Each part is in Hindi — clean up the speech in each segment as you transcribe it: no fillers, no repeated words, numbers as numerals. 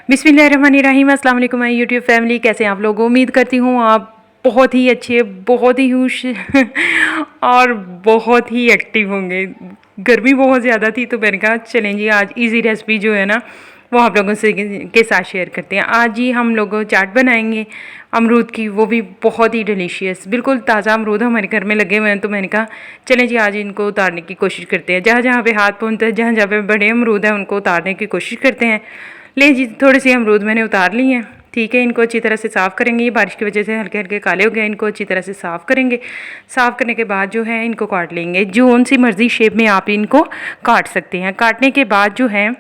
बिस्मिल्लाहिर्रहमानिर्रहीम। अस्सलाम वालेकुम माय यूट्यूब फैमिली, कैसे हैं आप लोग। उम्मीद करती हूँ आप बहुत ही अच्छे, बहुत ही खुश और बहुत ही एक्टिव होंगे। गर्मी बहुत ज़्यादा थी तो मैंने कहा चलें जी आज इजी रेसिपी जो है ना वो आप लोगों से के साथ शेयर करते हैं। आज ही हम लोग चाट बनाएंगे अमरूद की, वो भी बहुत ही डिलीशियस। बिल्कुल ताज़ा अमरूद हमारे घर में लगे हुए हैं तो मैंने कहा चलें जी आज इनको उतारने की कोशिश करते हैं। जहाँ जहाँ पे हाथ पहुँचता है, जहाँ जहाँ पे बड़े अमरूद हैं उनको उतारने की कोशिश करते हैं। ले जी थोड़े से अमरूद मैंने उतार लिए हैं। ठीक है, इनको अच्छी तरह से साफ़ करेंगे। ये बारिश की वजह से हल्के हल्के काले हो गए, इनको अच्छी तरह से साफ़ करेंगे। साफ़ करने के बाद जो है इनको काट लेंगे। जो सी मर्ज़ी शेप में आप इनको काट सकते हैं। काटने के बाद जो है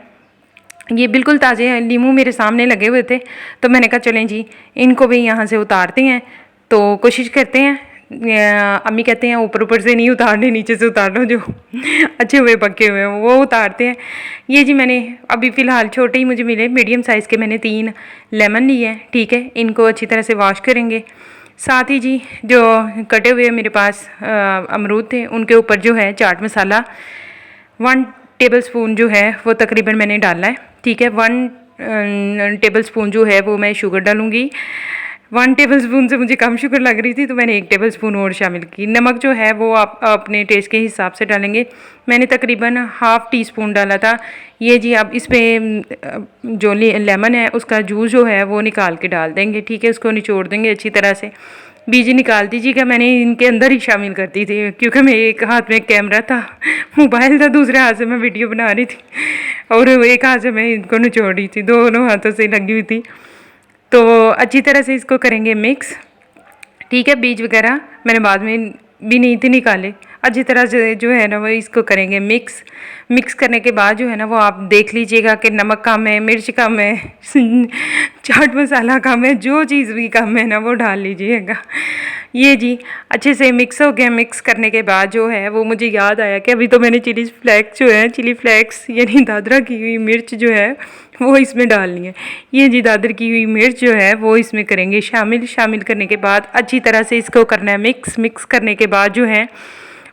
ये बिल्कुल ताज़े नींबू मेरे सामने लगे हुए थे तो मैंने कहा चलें जी इनको भी यहाँ से उतारते हैं। तो कोशिश करते हैं, अम्मी कहते हैं ऊपर ऊपर से नहीं उतारने, नीचे से उतार लो, जो अच्छे हुए पके हुए हैं वो उतारते हैं। ये जी मैंने अभी फ़िलहाल छोटे ही मुझे मिले, मीडियम साइज़ के मैंने 3 लेमन लिए हैं। ठीक है, इनको अच्छी तरह से वॉश करेंगे। साथ ही जी जो कटे हुए मेरे पास अमरूद थे उनके ऊपर जो है चाट मसाला 1 टेबल स्पून जो है वो तकरीबन मैंने डालना है। ठीक है, 1 टेबल स्पून जो है वो मैं शुगर डालूँगी। 1 टेबल स्पून से मुझे कम शुगर लग रही थी तो मैंने 1 टेबल स्पून और शामिल की। नमक जो है वो आप अपने टेस्ट के हिसाब से डालेंगे। मैंने तकरीबन हाफ़ टी स्पून डाला था। ये जी आप इस पर जो लेमन है उसका जूस जो है वो निकाल के डाल देंगे। ठीक है, उसको निचोड़ देंगे अच्छी तरह से। बीज निकाल दीजिएगा, मैंने इनके अंदर ही शामिल कर दी थी क्योंकि मैं एक हाथ में कैमरा था, मोबाइल था, दूसरे हाथ से मैं वीडियो बना रही थी और एक हाथ से मैं इनको निचोड़ रही थी, दोनों हाथों से लगी हुई थी। तो अच्छी तरह से इसको करेंगे मिक्स। ठीक है, बीज वगैरह मैंने बाद में भी नहीं थे निकाले। अच्छी तरह से जो है ना वो इसको करेंगे मिक्स। मिक्स करने के बाद जो है ना वो आप देख लीजिएगा कि नमक कम है, मिर्च कम है, चाट मसाला कम है, जो चीज़ भी कम है ना वो डाल लीजिएगा। ये जी अच्छे से मिक्स हो गया। मिक्स करने के बाद जो है वो मुझे याद आया कि अभी तो मैंने चिली फ्लेक्स जो है, चिली फ्लेक्स यानी दादरा की हुई मिर्च जो है वो इसमें डालनी है। ये जी दादर की हुई मिर्च जो है वो इसमें करेंगे शामिल। शामिल करने के बाद अच्छी तरह से इसको करना है मिक्स। मिक्स करने के बाद जो है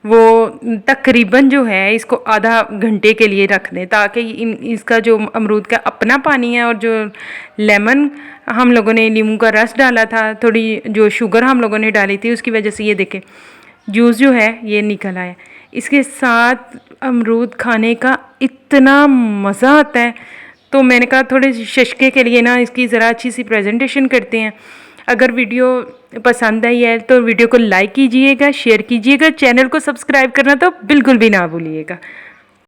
वो तकरीबन जो है इसको आधा घंटे के लिए रख दें ताकि इसका जो अमरूद का अपना पानी है और जो लेमन हम लोगों ने नींबू का रस डाला था, थोड़ी जो शुगर हम लोगों ने डाली थी उसकी वजह से ये देखें जूस जो है ये निकल आया। इसके साथ अमरूद खाने का इतना मज़ा आता है तो मैंने कहा थोड़े शशके के लिए ना इसकी ज़रा अच्छी सी प्रेजेंटेशन करते हैं। अगर वीडियो पसंद आई है तो वीडियो को लाइक कीजिएगा, शेयर कीजिएगा, चैनल को सब्सक्राइब करना तो बिल्कुल भी ना भूलिएगा।